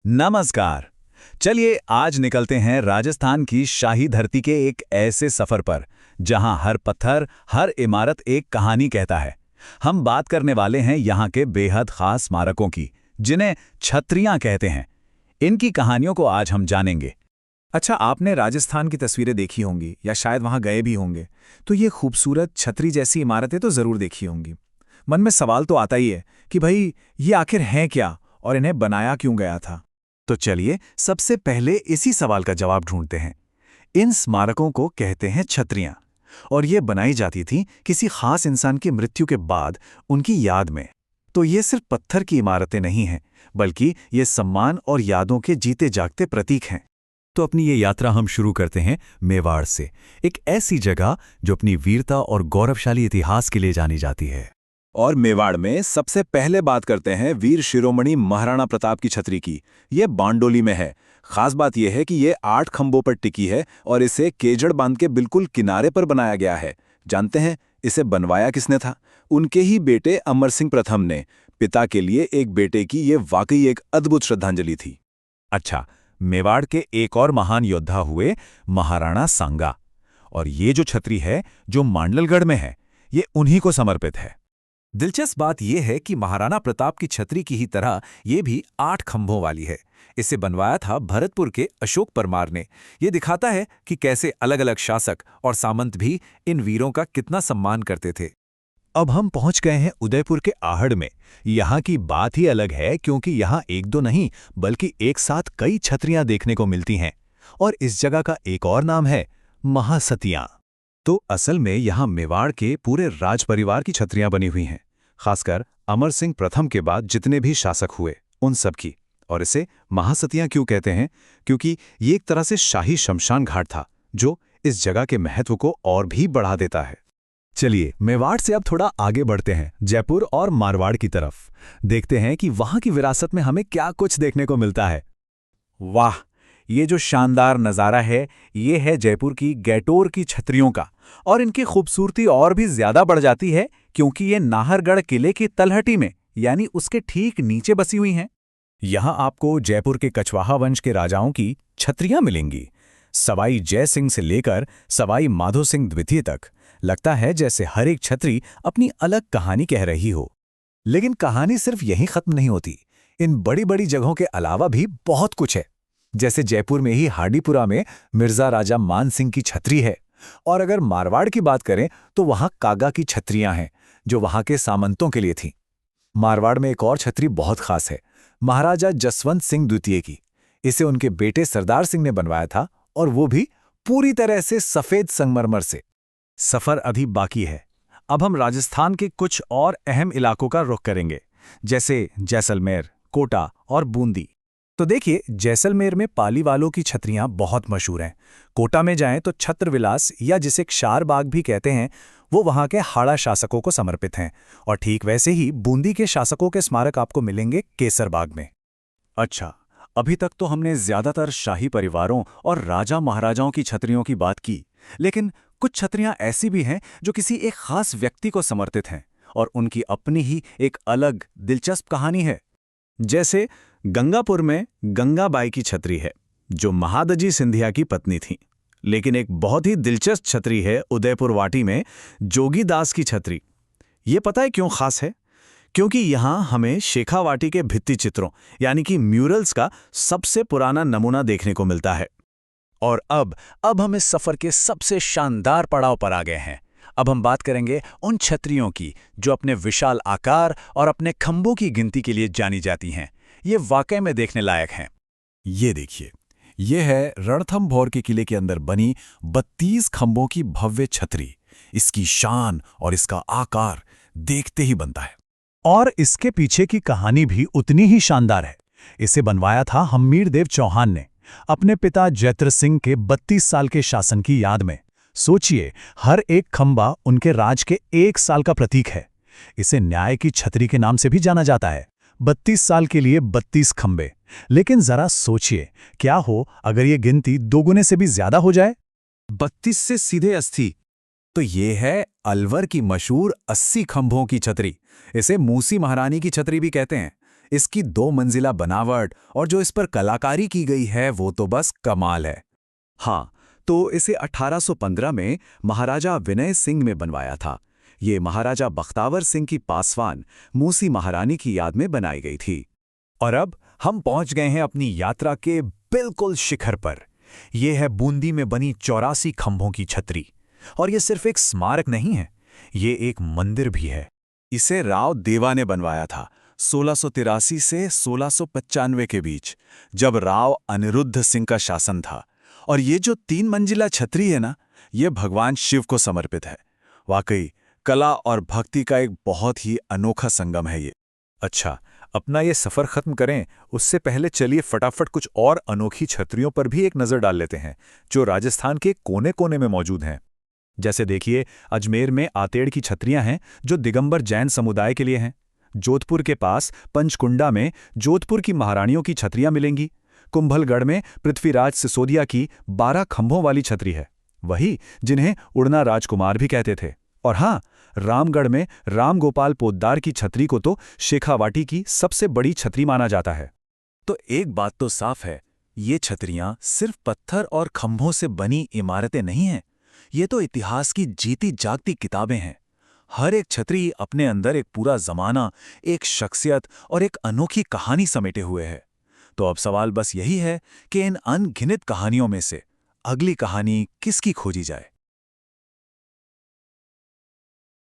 नमस्कार। चलिए आज निकलते हैं राजस्थान की शाही धरती के एक ऐसे सफर पर जहां हर पत्थर, हर इमारत एक कहानी कहता है। हम बात करने वाले हैं यहां के बेहद खास स्मारकों की, जिन्हें छत्रियां कहते हैं। इनकी कहानियों को आज हम जानेंगे। अच्छा, आपने राजस्थान की तस्वीरें देखी होंगी या शायद वहां गए भी होंगे, तो ये खूबसूरत छतरी जैसी इमारतें तो जरूर देखी होंगी। मन में सवाल तो आता ही है कि भाई ये आखिर हैं क्या और इन्हें बनाया क्यों गया था। तो चलिए सबसे पहले इसी सवाल का जवाब ढूंढते हैं। इन स्मारकों को कहते हैं छतरियां, और ये बनाई जाती थी किसी खास इंसान की मृत्यु के बाद उनकी याद में। तो ये सिर्फ पत्थर की इमारतें नहीं हैं, बल्कि ये सम्मान और यादों के जीते जागते प्रतीक हैं। तो अपनी ये यात्रा हम शुरू करते हैं मेवाड़ से, एक ऐसी जगह जो अपनी वीरता और गौरवशाली इतिहास के लिए जानी जाती है। और मेवाड़ में सबसे पहले बात करते हैं वीर शिरोमणि महाराणा प्रताप की छतरी की। ये बांडोली में है। खास बात यह है कि ये 8 खंभों पर टिकी है और इसे केजड़ बांध के बिल्कुल किनारे पर बनाया गया है। जानते हैं इसे बनवाया किसने था? उनके ही बेटे अमर सिंह प्रथम ने। पिता के लिए एक बेटे की ये वाकई एक अद्भुत श्रद्धांजलि थी। अच्छा, मेवाड़ के एक और महान योद्धा हुए महाराणा सांगा, और ये जो छतरी है जो मांडलगढ़ में है, ये उन्हीं को समर्पित है। दिलचस्प बात यह है कि महाराणा प्रताप की छतरी की ही तरह ये भी 8 खंभों वाली है। इसे बनवाया था भरतपुर के अशोक परमार ने। ये दिखाता है कि कैसे अलग अलग शासक और सामंत भी इन वीरों का कितना सम्मान करते थे। अब हम पहुंच गए हैं उदयपुर के आहड़ में। यहाँ की बात ही अलग है, क्योंकि यहाँ एक दो नहीं बल्कि एक साथ कई छतरियां देखने को मिलती हैं। और इस जगह का एक और नाम है महासतियां। तो असल में यहाँ मेवाड़ के पूरे राज परिवार की छतरियां बनी हुई हैं, खासकर अमर सिंह प्रथम के बाद जितने भी शासक हुए उन सब की। और इसे महासतियां क्यों कहते हैं? क्योंकि ये एक तरह से शाही शमशान घाट था, जो इस जगह के महत्व को और भी बढ़ा देता है। चलिए मेवाड़ से अब थोड़ा आगे बढ़ते हैं, जयपुर और मारवाड़ की तरफ। देखते हैं कि वहां की विरासत में हमें क्या कुछ देखने को मिलता है। वाह, ये जो शानदार नज़ारा है, ये है जयपुर की गैटोर की छतरियों का। और इनकी खूबसूरती और भी ज्यादा बढ़ जाती है क्योंकि ये नाहरगढ़ किले की तलहटी में, यानी उसके ठीक नीचे बसी हुई हैं। यहां आपको जयपुर के कछवाहा वंश के राजाओं की छतरियां मिलेंगी, सवाई जय सिंह से लेकर सवाई माधो सिंह द्वितीय तक। लगता है जैसे हर एक छतरी अपनी अलग कहानी कह रही हो। लेकिन कहानी सिर्फ यहीं खत्म नहीं होती। इन बड़ी बड़ी जगहों के अलावा भी बहुत कुछ है। जैसे जयपुर में ही हाडीपुरा में मिर्जा राजा मान सिंह की छतरी है। और अगर मारवाड़ की बात करें तो वहां कागा की छतरियां हैं, जो वहां के सामंतों के लिए थीं। मारवाड़ में एक और छतरी बहुत खास है, महाराजा जसवंत सिंह द्वितीय की। इसे उनके बेटे सरदार सिंह ने बनवाया था, और वो भी पूरी तरह से सफेद संगमरमर से। सफर अभी बाकी है। अब हम राजस्थान के कुछ और अहम इलाकों का रुख करेंगे, जैसे जैसलमेर, कोटा और बूंदी। तो देखिए, जैसलमेर में पाली वालों की छतरियां बहुत मशहूर हैं। कोटा में जाएं तो छत्रविलास, या जिसे क्षार बाग भी कहते हैं, वो वहां के हाड़ा शासकों को समर्पित हैं। और ठीक वैसे ही बूंदी के शासकों के स्मारक आपको मिलेंगे केसर बाग में। अच्छा, अभी तक तो हमने ज्यादातर शाही परिवारों और राजा महाराजाओं की छतरियों की बात की, लेकिन कुछ छतरियां ऐसी भी हैं जो किसी एक खास व्यक्ति को समर्पित हैं, और उनकी अपनी ही एक अलग दिलचस्प कहानी है। जैसे गंगापुर में गंगाबाई की छतरी है, जो महादजी सिंधिया की पत्नी थी। लेकिन एक बहुत ही दिलचस्प छतरी है उदयपुर वाटी में जोगीदास की छतरी। ये पता है क्यों खास है? क्योंकि यहां हमें शेखावाटी के भित्ति चित्रों, यानी कि म्यूरल्स का सबसे पुराना नमूना देखने को मिलता है। और अब हम इस सफर के सबसे शानदार पड़ाव पर आ गए हैं। अब हम बात करेंगे उन छतरियों की जो अपने विशाल आकार और अपने खंभों की गिनती के लिए जानी जाती हैं। ये वाकई में देखने लायक हैं। ये देखिए, ये है रणथंभौर के किले के अंदर बनी 32 खंभों की भव्य छतरी। इसकी शान और इसका आकार देखते ही बनता है। और इसके पीछे की कहानी भी उतनी ही शानदार है। इसे बनवाया था हम्मीर देव चौहान ने, अपने पिता जैत्र सिंह के 32 साल के शासन की याद में। सोचिए, हर एक खंभा उनके राज के 1 साल का प्रतीक है। इसे न्याय की छतरी के नाम से भी जाना जाता है। 32 साल के लिए 32 खंबे। लेकिन जरा सोचिए, क्या हो अगर ये गिनती दोगुने से भी ज्यादा हो जाए? 32 से सीधे 80। तो ये है अलवर की मशहूर 80 खंभों की छतरी। इसे मूसी महारानी की छतरी भी कहते हैं। इसकी 2 मंजिला बनावट और जो इस पर कलाकारी की गई है वो तो बस कमाल है। हाँ, तो इसे 1815 में महाराजा विनय सिंह में बनवाया था। ये महाराजा बख्तावर सिंह की पासवान मूसी महारानी की याद में बनाई गई थी। और अब हम पहुंच गए हैं अपनी यात्रा के बिल्कुल शिखर पर। यह है बूंदी में बनी 84 खंभों की छतरी। और यह सिर्फ एक स्मारक नहीं है, ये एक मंदिर भी है। इसे राव देवा ने बनवाया था 1683 से 1695 के बीच, जब राव अनिरुद्ध सिंह का शासन था। और ये जो 3 मंजिला छतरी है ना, ये भगवान शिव को समर्पित है। वाकई कला और भक्ति का एक बहुत ही अनोखा संगम है ये। अच्छा, अपना ये सफ़र ख़त्म करें उससे पहले चलिए फटाफट कुछ और अनोखी छतरियों पर भी एक नज़र डाल लेते हैं, जो राजस्थान के कोने कोने में मौजूद हैं। जैसे देखिए, अजमेर में आतेड़ की छतरियां हैं जो दिगंबर जैन समुदाय के लिए हैं। जोधपुर के पास पंचकुंडा में जोधपुर की महारानियों की छतरियां मिलेंगी। कुंभलगढ़ में पृथ्वीराज सिसोदिया की 12 खंभों वाली छतरी है, वही जिन्हें उड़ना राजकुमार भी कहते थे। और हाँ, रामगढ़ में राम गोपाल पोद्दार की छतरी को तो शेखावाटी की सबसे बड़ी छतरी माना जाता है। तो एक बात तो साफ है, ये छतरियां सिर्फ पत्थर और खंभों से बनी इमारतें नहीं हैं, ये तो इतिहास की जीती जागती किताबें हैं। हर एक छतरी अपने अंदर एक पूरा जमाना, एक शख्सियत और एक अनोखी कहानी समेटे हुए है। तो अब सवाल बस यही है कि इन अनगिनत कहानियों में से अगली कहानी किसकी खोजी जाए।